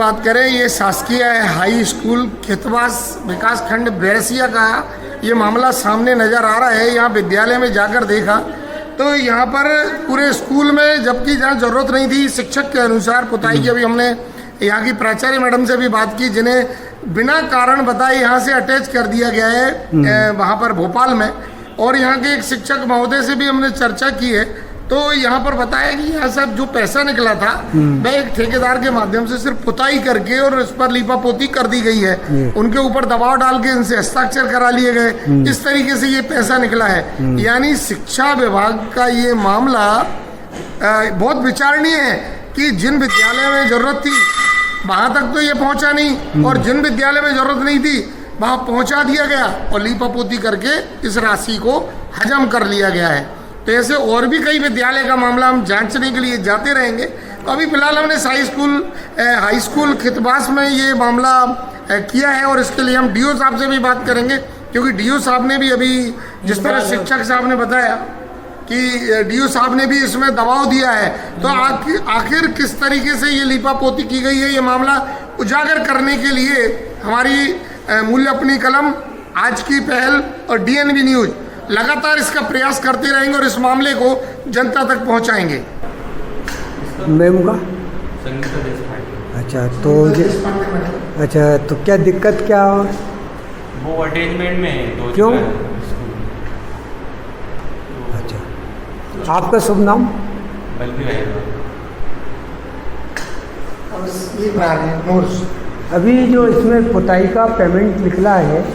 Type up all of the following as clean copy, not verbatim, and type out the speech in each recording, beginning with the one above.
बात करें, ये शासकीय हाई स्कूल खेतवास विकास खंड बैरसिया का ये मामला सामने नज़र आ रहा है। यहाँ विद्यालय में जाकर देखा तो यहाँ पर पूरे स्कूल में, जबकि जहाँ ज़रूरत नहीं थी, शिक्षक के अनुसार पुताई की। अभी हमने यहाँ की प्राचार्य मैडम से भी बात की, जिन्हें बिना कारण बताए यहाँ से अटैच कर दिया गया है वहाँ पर भोपाल में। और यहाँ के एक शिक्षक महोदय से भी हमने चर्चा की है, तो यहाँ पर बताया कि यहाँ सब जो पैसा निकला था वह एक ठेकेदार के माध्यम से सिर्फ पुताई करके और इस पर लीपापोती कर दी गई है। उनके ऊपर दबाव डाल के इनसे हस्ताक्षर करा लिए गए। इस तरीके से ये पैसा निकला है। यानी शिक्षा विभाग का ये मामला बहुत विचारणीय है कि जिन विद्यालय में जरूरत थी वहाँ तक तो ये पहुँचा नहीं, और जिन विद्यालय में जरूरत नहीं थी वहाँ पहुँचा दिया गया और लीपापोती करके इस राशि को हजम कर लिया गया है। तो ऐसे और भी कई विद्यालय का मामला हम जांचने के लिए जाते रहेंगे। तो अभी फिलहाल हमने हाई स्कूल खेतवास में ये मामला किया है, और इसके लिए हम डीओ साहब से भी बात करेंगे, क्योंकि डीओ साहब ने भी अभी जिस तरह शिक्षक साहब ने बताया कि डीओ साहब ने भी इसमें दबाव दिया है, तो आखिर किस तरीके से ये लीपापोती की गई है, ये मामला उजागर करने के लिए हमारी मूल्य अपनी कलम, आज की पहल और डीएनबी न्यूज लगातार इसका प्रयास करते रहेंगे और इस मामले को जनता तक पहुंचाएंगे। मैम का अच्छा, तो क्या दिक्कत क्या हो? वो अटैचमेंट में है। क्यों? अच्छा, आपका शुभ नाम? अभी जो इसमें पुताई का पेमेंट निकला है,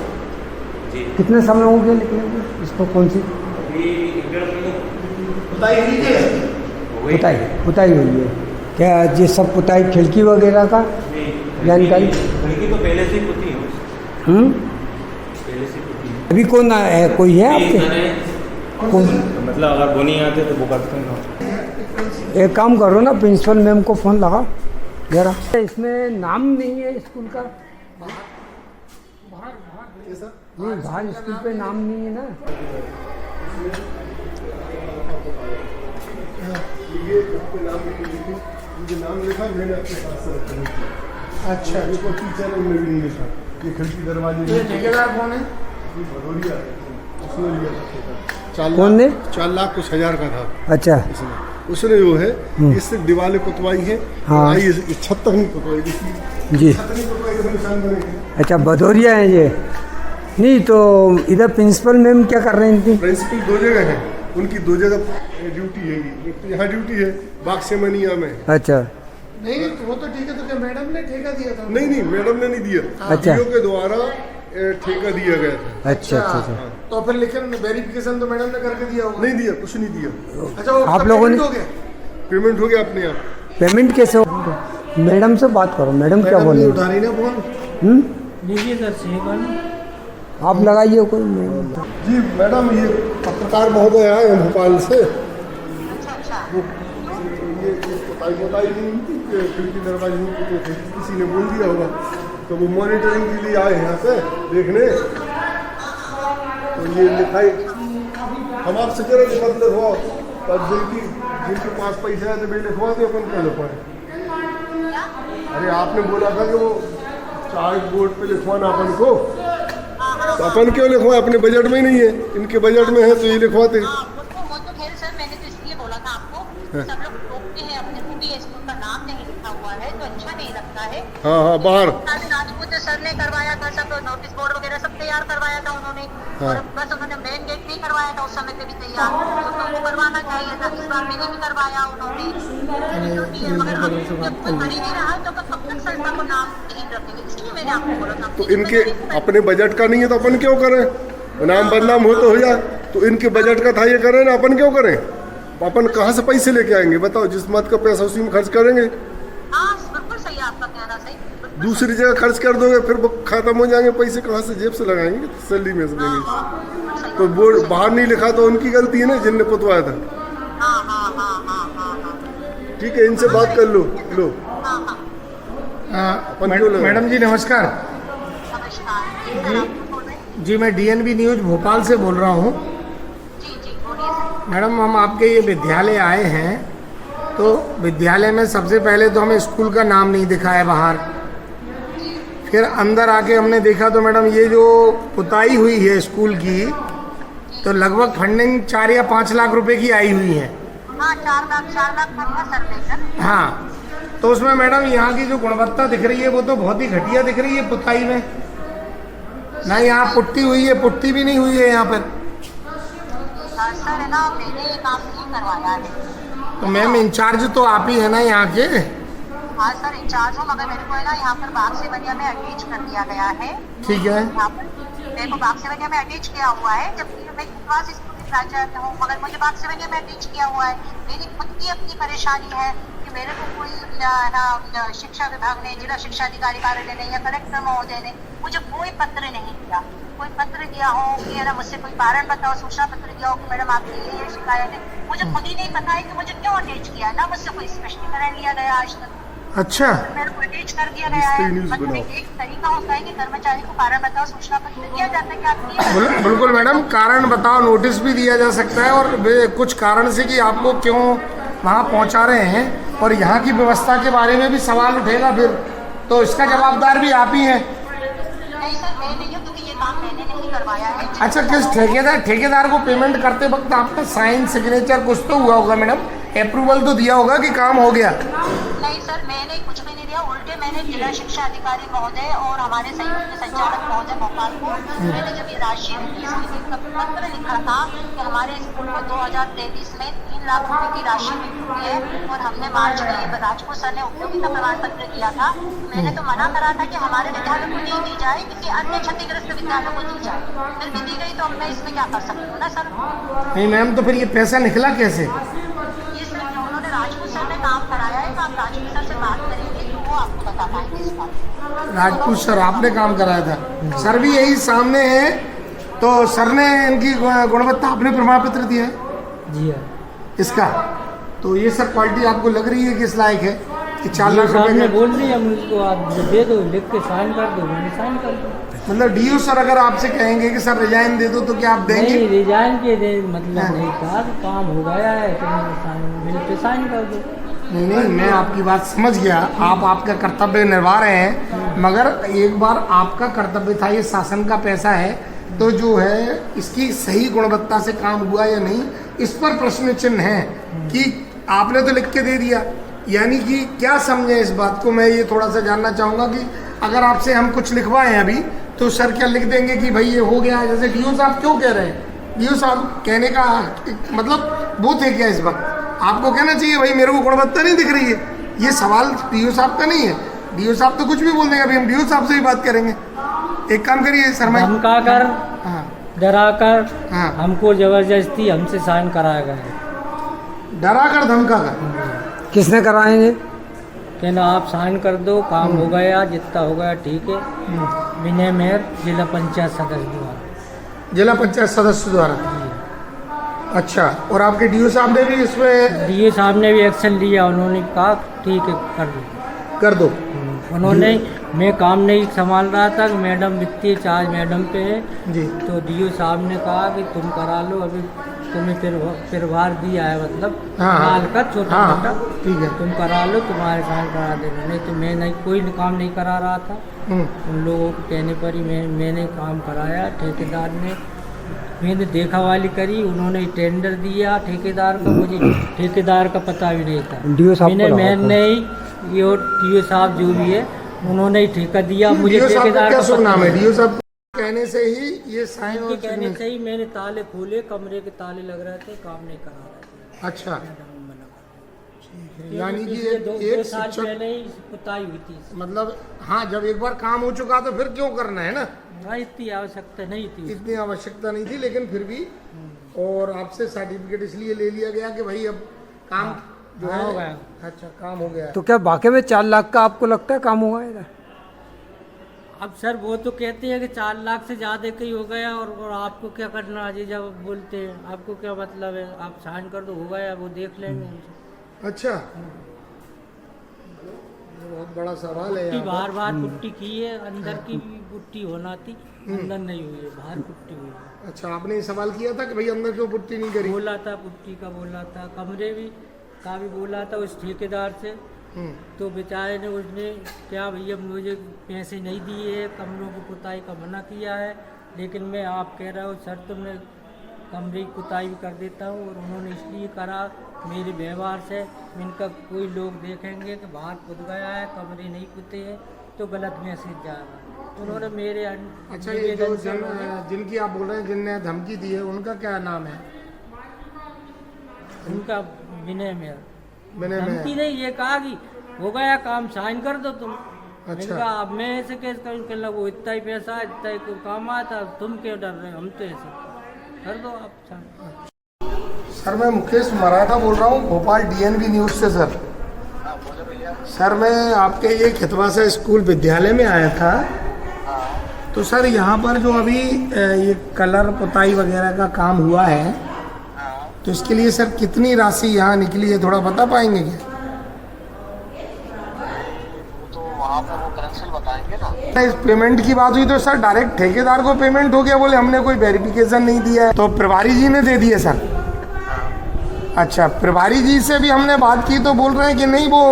कितने समय हो गए निकले हुए? इसको कौन सी पुताई हुई है? क्या ये सब पुताई खिड़की वगैरह का जानकारी? खिड़की तो पहले से पुती है। पहले से पुती है। अभी कौन है, कोई है आपके? मतलब अगर वो नहीं आते तो वो करते हैं। एक काम करो ना, प्रिंसिपल मैम को फ़ोन लगा जरा। इसमें नाम नहीं है स्कूल का? नहीं, बाहर स्कूल पे नाम नहीं है ना। नाम लिखा मैंने अपने पास से रखा। अच्छा, इसको टीचर ने भी नहीं लिखा। ये खिड़की दरवाजे। ये ठेकेदार कौन है? भदौरिया, उसने लिया था। कौन ने? 4 लाख कुछ हजार का था। अच्छा, उसने जो है इससे दीवारें पुतवाई है। हाँ, छत तक नहीं पुतवाई जी। छत नहीं पुतवाई तो निशान बनेंगे। अच्छा, भदौरिया है ये। नहीं तो इधर प्रिंसिपल मैम क्या कर रही थी? प्रिंसिपल 2 जगह है, उनकी 2 जगह ड्यूटी है। एक तो यहाँ ड्यूटी है बाक्सेमनिया में। अच्छा, नहीं वो तो ठीक है। तो क्या मैडम ने ठेका दिया था? नहीं, मैडम ने नहीं दिया। अच्छा, डीओ के द्वारा ठेका दिया गया था। अच्छा। तो फिर लेकिन वेरिफिकेशन तो मैडम ने करके दिया होगा? नहीं दिया, कुछ नहीं दिया। अच्छा, आप लोगों ने पेमेंट हो गया अपने आप। पेमेंट कैसे हो? मैडम से बात करो, मैडम क्या बोल रही? उठा रही ना फोन। आप लगाइए कोई। जी मैडम, ये पत्रकार महोदय आए हैं भोपाल से। ये बताई नहीं थी कि खिड़की दरवाजे में किसी ने बोल दिया होगा, तो वो मॉनिटरिंग के लिए आए हैं यहाँ पे देखने। तो ये लिखाई हम आपसे करें कि मत लिखवाओ, तब जिनके पास पैसा है तो वे लिखवाते, अपन क्या लिखवाए? अरे आपने बोला था कि वो चार्ट बोर्ड पे लिखवाना अपन को, तो अपन क्यों लिखवाए? अपने बजट में ही नहीं है, इनके बजट में है तो ये लिखवाते। वो तो खैर सर, मैंने तो इसलिए बोला था आपको, सब लोग टोकते हैं अपने को भी स्कूल का नाम नहीं लिखा हुआ है तो अच्छा नहीं लगता है। हाँ, बाहर राजपूत सर ने करवाया था, सब नोटिस बोर्ड वगैरह सब तैयार करवाया था उन्होंने। और बस उन्होंने मेन गेट नहीं करवाया था उस समय पे भी तैयार, तो वो करवाना चाहिए था। इस बार मैंने भी करवाया उन्होंने, मगर अब खड़ी नहीं रहा तो कब तक संस्था को नाम नहीं रखेंगे, इसलिए मैंने आपको बोला था। तो इनके अपने बजट का नहीं है तो अपन क्यों करें? नाम बदनाम हो तो हो जाए, तो इनके बजट का था ये करें ना, अपन क्यों करें? अपन कहाँ से पैसे लेके आएंगे बताओ? जिस मत का पैसा उसी में खर्च करेंगे। हाँ बिल्कुल सही है आपका कहना, सही। दूसरी जगह खर्च कर दोगे फिर वो खत्म हो जाएंगे पैसे, कहाँ से जेब से लगाएंगे? सैलरी में से देंगे। तो बोर्ड बाहर नहीं लिखा तो उनकी गलती है ना, जिनने पुतवाया था। ठीक है, इनसे बात कर लो। मैडम जी नमस्कार। जी मैं डीएनबी न्यूज भोपाल से बोल रहा हूँ। मैडम, हम आपके ये विद्यालय आए हैं, तो विद्यालय में सबसे पहले तो हमें स्कूल का नाम नहीं दिखा है बाहर, फिर अंदर आके हमने देखा तो मैडम ये जो पुताई हुई है स्कूल की, तो लगभग फंडिंग 4 या 5 लाख रुपए की आई हुई है। हाँ 4 लाख था सर लेकर। हाँ, तो उसमें मैडम यहाँ की जो गुणवत्ता दिख रही है वो तो बहुत ही घटिया दिख रही है पुताई में। ना यहाँ पुट्टी हुई है, पुट्टी भी नहीं हुई है यहाँ पर। सर है ना, मैंने ये काम नहीं करवाया है। तो मैम इंचार्ज तो आप ही है ना यहाँ के? हाँ सर इंचार्ज हूँ, मगर मेरे को है ना यहाँ पर बाग से बनिया में अटैच कर दिया गया है। ठीक है। यहाँ पर मेरे को बाग से बनिया में अटैच किया हुआ है, जबकि मैं क्लास स्कूल की प्राचार्य हूँ, मगर मुझे बाग से बनिया में अटैच किया हुआ है। मेरी खुद की अपनी परेशानी है कि मेरे को कोई ना शिक्षा विभाग ने, जिला शिक्षा अधिकारी कार्यालय ने या कलेक्टर महोदय ने मुझे कोई पत्र नहीं दिया। कोई पत्र दिया हो कि है ना मुझसे कोई कारण बताओ, सूचना पत्र दिया हो कि मैडम आपकी ये शिकायत है, मुझे खुद ही नहीं पता है कि मुझे क्यों अटैच किया है। ना मुझसे कोई स्पष्टीकरण लिया गया आज तक। अच्छा, मेरे को अटैच कर दिया गया है। मतलब एक तरीका होता है कि कर्मचारी को कारण बताओ सूचना पत्र दिया जाता है कि आप बिल्कुल मैडम, कारण बताओ नोटिस भी दिया जा सकता है, और कुछ कारण से कि आपको क्यों वहाँ पहुँचा रहे हैं, और यहाँ की व्यवस्था के बारे में भी सवाल उठेगा फिर, तो इसका जवाबदार भी आप ही हैं। नहीं सर मैं नहीं हूँ, क्योंकि ये काम मैंने नहीं करवाया है। अच्छा, किस ठेकेदार को पेमेंट करते वक्त आपका साइन सिग्नेचर कुछ तो हुआ होगा मैडम, अप्रूवल तो दिया होगा कि काम हो गया? नहीं सर मैंने कुछ भी नहीं दिया, उल्टे मैंने जिला शिक्षा अधिकारी महोदय और हमारे संयुक्त संचालक महोदय भोपाल को मैंने जब ये राशि पत्र लिखा था कि हमारे स्कूल में 2023 में 3 लाख रुपए की राशि मिल चुकी है, और हमने मार्च में राजपूत सर ने उपयोगिता प्रमाण पत्र दिया था। मैंने तो मना करा था कि हमारे विद्यालय को नहीं दी जाए, किसी अन्य क्षतिग्रस्त विद्यालय को दी जाए, फिर भी दी गई, तो अब मैं इसमें क्या कर सकती हूँ ना सर। नहीं मैम, तो फिर ये पैसा निकला कैसे? उन्होंने राजपूत सर ने काम कराया है, तो आप राजपूत सर से बात करेंगे तो वो आपको बता पाएंगे इस बात। राजपूत सर आपने काम कराया था? सर भी यही सामने है, तो सर ने इनकी गुणवत्ता आपने प्रमाण पत्र दिया है? जी हाँ। इसका तो ये सर क्वालिटी आपको लग रही है कि इस लायक है कि 4 लाख साहब रुपए ने का? बोल दिया मुझको, आप दे दो, लिख के साइन कर दो, मैंने साइन कर दो। मतलब डीओ सर अगर आपसे कहेंगे कि सर रिजाइन दे दो तो क्या आप देंगे? नहीं, रिजाइन के दे मतलब नहीं कहा, काम हो गया है तो मिल पे साइन कर दो। नहीं, मैं आपकी बात समझ गया, आप आपका कर्तव्य निभा रहे हैं, मगर एक बार आपका कर्तव्य था, ये शासन का पैसा है, तो जो है इसकी सही गुणवत्ता से काम हुआ या नहीं, इस पर प्रश्न चिन्ह है कि आपने तो लिख के दे दिया, यानी कि क्या समझे इस बात को? मैं ये थोड़ा सा जानना चाहूँगा कि अगर आपसे हम कुछ लिखवाएं अभी, तो सर क्या लिख देंगे कि भाई ये हो गया? जैसे डीओ साहब क्यों कह रहे हैं? डीओ साहब कहने का मतलब वो थे क्या इस वक्त? आपको कहना चाहिए भाई मेरे को गुणवत्ता नहीं दिख रही है। ये सवाल डीओ साहब का नहीं है, डीओ साहब तो कुछ भी बोल देंगे। अभी हम डीओ साहब से भी बात करेंगे। एक काम करिए शर्मा, धमका कर, हाँ डरा कर, हाँ, हमको जबरदस्ती हमसे साइन कराया गया है। डरा कर धमका कर किसने कराएंगे? कहना आप साइन कर दो, काम हो गया, जितना हो गया ठीक है। विनय मेहर, जिला पंचायत सदस्य द्वारा। जिला पंचायत सदस्य द्वारा? अच्छा, और आपके डीओ साहब ने भी इसमें? डीओ साहब ने भी एक्शन लिया, उन्होंने कहा ठीक है कर दो। उन्होंने, मैं काम नहीं संभाल रहा था, मैडम वित्तीय चार्ज मैडम पे है जी, तो डीओ साहब ने कहा कि तुम करा लो, अभी तुम्हें फिर भार दिया है, मतलब डाल का छोटा मोटा, ठीक है, तुम करा लो, तुम्हारे साथ करा देना। नहीं तो मैं नहीं, कोई काम नहीं करा रहा था, उन लोगों के कहने पर ही मैंने काम कराया। ठेकेदार ने, मैंने देखा वाली करी, उन्होंने टेंडर दिया ठेकेदार को, मुझे ठेकेदार का पता भी नहीं था। मैंने डीओ साहब जो भी है उन्होंने ही ठेका दिया मुझे। ठेकेदार का शुभ नाम है? डीओ साहब कहने से ही ये साइन और कहने से ही मैंने ताले खोले, कमरे के ताले लग रहे थे, काम नहीं करा रहे थे। अच्छा, यानी कि दो साल पहले ही पुताई हुई थी। मतलब हाँ, जब एक बार काम हो चुका तो फिर क्यों करना है ना? हाँ, इतनी आवश्यकता नहीं थी, इतनी आवश्यकता नहीं थी, लेकिन फिर भी। और आपसे सर्टिफिकेट इसलिए ले लिया गया कि भाई अब काम जो है हो गया। अच्छा, काम हो गया। तो क्या वाकई में 4 लाख का आपको लगता है काम हुआ है? अब सर वो तो कहते हैं कि 4 लाख से ज़्यादा का ही हो गया, और आपको क्या करना है? जब बोलते हैं आपको क्या मतलब है, आप साइन कर दो, हो गया, वो देख लेंगे। अच्छा, बहुत बड़ा सवाल है। बार बार पुट्टी की है, अंदर की भी पुट्टी होना थी, अंदर नहीं हुई है, बाहर पुट्टी हुई है। अच्छा, आपने ये सवाल किया था कि भाई अंदर क्यों पुट्टी नहीं करी? बोला था, पुट्टी का बोला था, कमरे भी का भी बोला था उस ठेकेदार से, तो बेचारे ने उसने क्या भैया मुझे पैसे नहीं दिए, कमरों की पुताई का मना किया है, लेकिन मैं आप कह रहा हूँ सर तो मैं कमरे की पुताई भी कर देता हूँ। और उन्होंने इसलिए करा मेरे व्यवहार से, इनका कोई लोग देखेंगे कि बाहर पुत गया है कमरे नहीं पुते हैं तो गलत मैसेज जा रहा है। उन्होंने मेरे अच्छा, ये जो जिनकी आप बोल रहे हैं जिनने धमकी दी है उनका क्या नाम है? उनका विनय मेयर। मैंने धमकी नहीं, ये कहा कि हो गया काम साइन कर दो तुम। अच्छा। मैंने कहा अब मैं ऐसे केस करूँ, कहने लगा वो इतना ही पैसा है, इतना ही काम आया था, तुम क्यों डर रहे हो, हम तो ऐसे कर दो आप साइन। सर मैं मुकेश मराठा बोल रहा हूँ भोपाल DNV न्यूज़ से। सर मैं आपके ये खितवासा स्कूल विद्यालय में आया था, तो सर यहाँ पर जो अभी ये कलर पुताई वगैरह का काम हुआ है, तो इसके लिए सर कितनी राशि यहाँ निकली है थोड़ा बता पाएंगे क्या? तो वहाँ पर वो प्रिंसिपल बताएंगे ना। इस पेमेंट की बात हुई तो सर डायरेक्ट ठेकेदार को पेमेंट हो गया, बोले हमने कोई वेरिफिकेशन नहीं दिया है, तो प्रभारी जी ने दे दिए सर। अच्छा, प्रभारी जी से भी हमने बात की तो बोल रहे हैं कि नहीं वो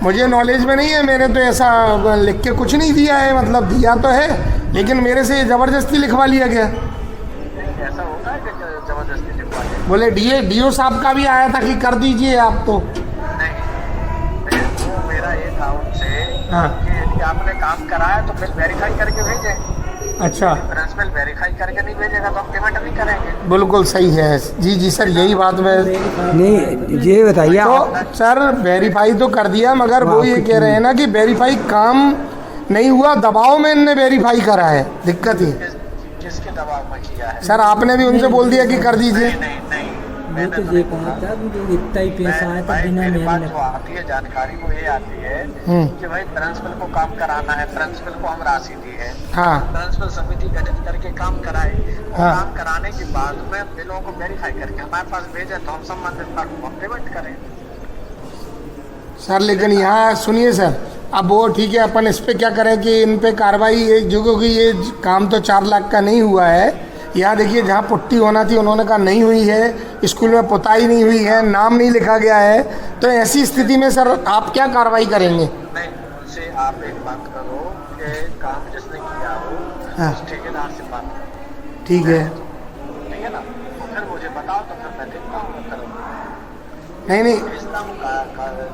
मुझे नॉलेज में नहीं है, मैंने तो ऐसा लिख के कुछ नहीं दिया है, मतलब दिया तो है लेकिन मेरे से ज़बरदस्ती लिखवा लिया गया। ऐसा होता है कि जबरदस्ती लिखवा दें? बोले DO साहब का भी आया था कि कर दीजिए आप तो। नहीं, वो मेरा ये था उनसे हाँ। कि यदि आपने काम कराया तो फिर वेरीफाई करके भेजें। अच्छा, प्रिंसिपल वेरीफाई करके नहीं भेजेगा तो हम पेमेंट नहीं करेंगे। बिल्कुल सही है जी जी सर, यही बात मैं नहीं ये बताइए तो सर वेरीफाई तो कर दिया, मगर वो ये कह रहे हैं ना कि वेरीफाई काम नहीं हुआ, दबाव में इनने वेरीफाई करा है, दिक्कत ही। किसके दबाव में किया है? सर आपने भी उनसे बोल दिया कि कर दीजिए। नहीं वो तो ये कहा था कि इतना ही पैसा आया तो बिना मेरे पास मेहनत। जो आती है जानकारी वो ये आती है कि भाई प्रिंसिपल को काम कराना है, प्रिंसिपल को हम राशि दी है, हाँ प्रिंसिपल समिति गठित करके काम कराए, हाँ। काम कराने के बाद में बिलों को वेरीफाई करके हमारे पास भेजे तो हम संबंधित पार्टी को पेमेंट करें। सर लेकिन यहाँ सुनिए सर, अब वो ठीक है, अपन इस पे क्या करें कि इन पे कार्रवाई जो, क्योंकि ये काम तो 4 लाख का नहीं हुआ है। यहाँ देखिए जहाँ पुट्टी होना थी उन्होंने कहा नहीं हुई है, स्कूल में पुताई नहीं हुई है, नाम नहीं लिखा गया है, तो ऐसी स्थिति में सर आप क्या कार्रवाई करेंगे? नहीं, उनसे आप एक बात करो कि काम जिसने किया हो हाँ। उस ठेकेदार से बात करो, ठीक है। ठीक है ना? तो फिर मुझे बताओ तो फिर मैं देखता हूँ, नहीं नहीं, भेजता हूँ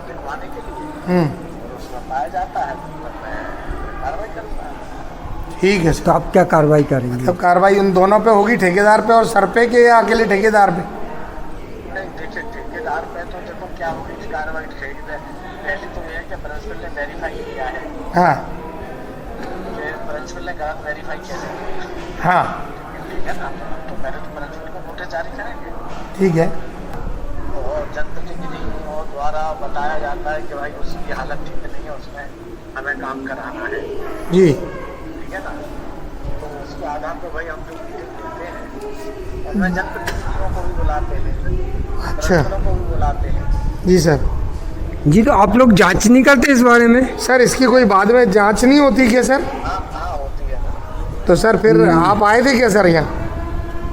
लिखवाने के लिए, और उसमें पाया जाता है तो फिर मैं कार्रवाई करता हूँ। ठीक है तो सर। आप क्या कार्रवाई करेंगे? तो कार्रवाई उन दोनों पे होगी, ठेकेदार पे और सर पे, के या अकेले ठेकेदार पे? नहीं देखिए, ठेकेदार पे तो देखो क्या होगी कार्रवाई। ठेकेदार पहले तो यह है कि प्रिंसिपल ने वेरीफाई किया है, हाँ प्रिंसिपल ने गलत वेरीफाई कैसे किया, हाँ ठीक है ना? तो पहले तो प्रिंसिपल को नोटिस जारी करेंगे, ठीक है। और जनप्रतिनिधि और द्वारा बताया जाता है कि भाई उसकी हालत ठीक नहीं है, उसमें हमें काम कराना है, जी ठीक है ना? तो उसके आधार पर भाई हम जो मीटिंग लेते हैं, उसमें जनप्रतिनिधियों को भी बुलाते हैं, अच्छा। प्रिंसिपलों को भी बुलाते हैं। जी सर। जी तो आप लोग जांच नहीं करते इस बारे में? सर इसकी कोई बाद में जांच नहीं होती क्या सर? हाँ होती है ना। तो सर फिर आप आए थे क्या सर यहाँ?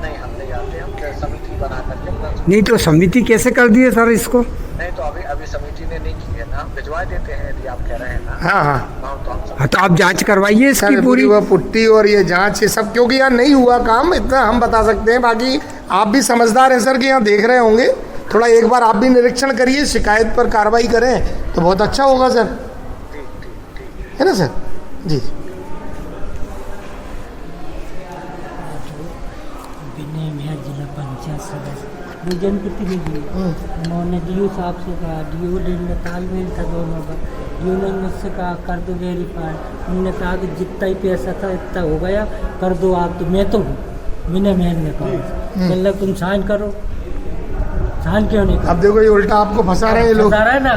नहीं, हम नहीं आते, हम तो समिति बना करके नहीं तो समिति कैसे कर दी है सर इसको? नहीं तो अभी समिति ने नहीं की है ना, हम भिजवा देते हैं यदि आप कह रहे हैं ना। हाँ हाँ तो हम हाँ तो आप जांच करवाइए इसकी सर, पूरी। वो पुट्टी और ये जांच ये सब, क्योंकि यार नहीं हुआ काम, इतना हम बता सकते हैं। बाकी आप भी समझदार हैं सर कि यहाँ देख रहे होंगे, थोड़ा एक बार आप भी निरीक्षण करिए, शिकायत पर कार्रवाई करें तो बहुत अच्छा होगा सर, ठीक है ना सर? जी विनय मेहर जिला पंचायत सदस्य वो जनप्रतिनिधि, उन्होंने DO साहब से कहा, DO ने तालमेल था दोनों का, DO ने मुझसे कहा कर दो वेरीफाई, उन्होंने कहा कि जितना ही पैसा था इतना हो गया कर दो आप, तो मैं तो हूँ विनय मेहर ने कहा, मतलब तुम साइन करो, साइन क्यों नहीं? अब देखो ये उल्टा आपको फंसा रहे हैं ये लोग। बता रहा है ना।